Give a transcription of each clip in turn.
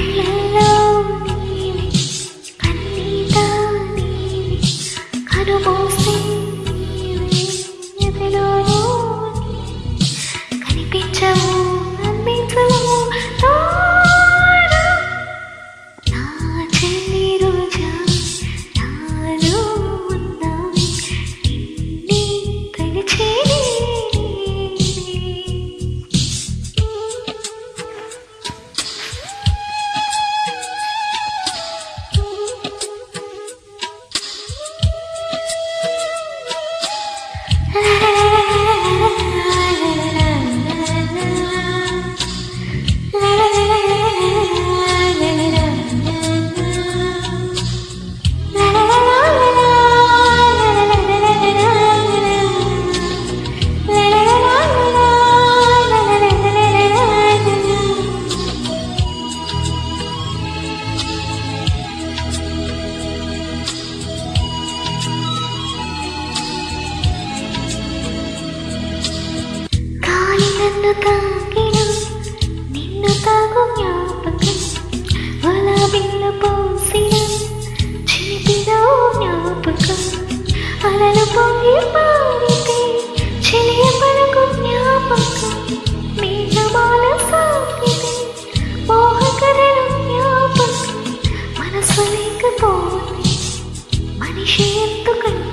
కళ్ళల్లో నీవే కన్నీట నీవే కనుమూసి నీవే ఎదలో కనిపించవు అందించవు తోడు నా చెల్లి రోజా నాలో ఉన్నా నిన్నే తలచేరి నన్ను తాకిన నిన్ను తాగు జ్ఞాపకం వలబిల్ల పోసిన చిలిపిన జ్ఞాపకం అలలు పొంగి పారితే చెలియ పలుకు జ్ఞాపకం మేఘమాల సాగితే మోహకరలు జ్ఞాపకం మనసు లేకపోతే మనిషి ఎందుకంట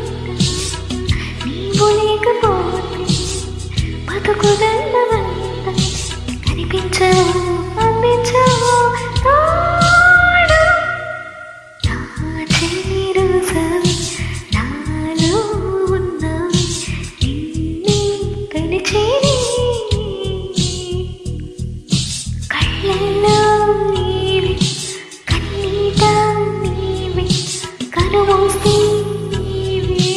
నీవు లేకపోతే బతుకుదన్నవంత కనిపించవు అందించవు తోడు నా చెల్లి రోజావి నాలో ఉన్నావి నిన్నే తలచేరి కళ్ళల్లో నీవే కన్నీట నీవే కనుమూసి నీవే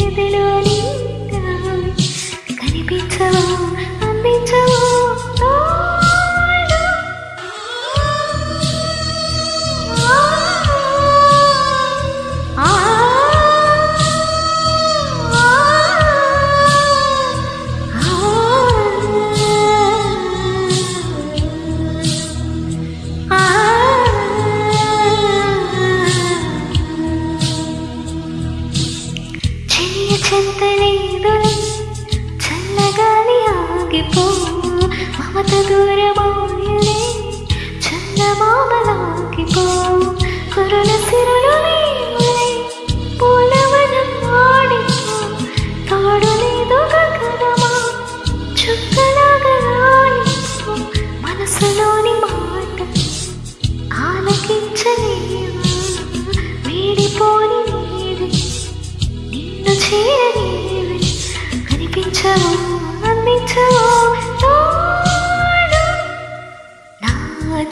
ఎదలో నిండావి కనిపించవు అందించవు తోడు చెయ్య చెంతలేదులే చల్లగాలి ఆగిపో మమత దూరమాయలే చందమామలాగిపో కురుల సిరులు నీవులే పూలవనం ఆడిపో తోడు లేదు గగనమా చుక్కలాగా రాలిపో మనసులోని మాట ఆలకించలేవా వీడిపోని నీవే నిన్ను చేరనీవే కనిపించవు అందించవు తోడు నా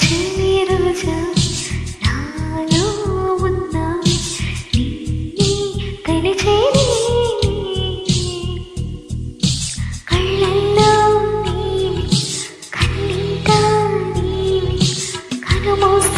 చెల్లి రోజా నాలో ఉన్నావి నిన్నే తలచేరి కళ్ళల్లో నీవే కన్నీట నీవే కనుమూసి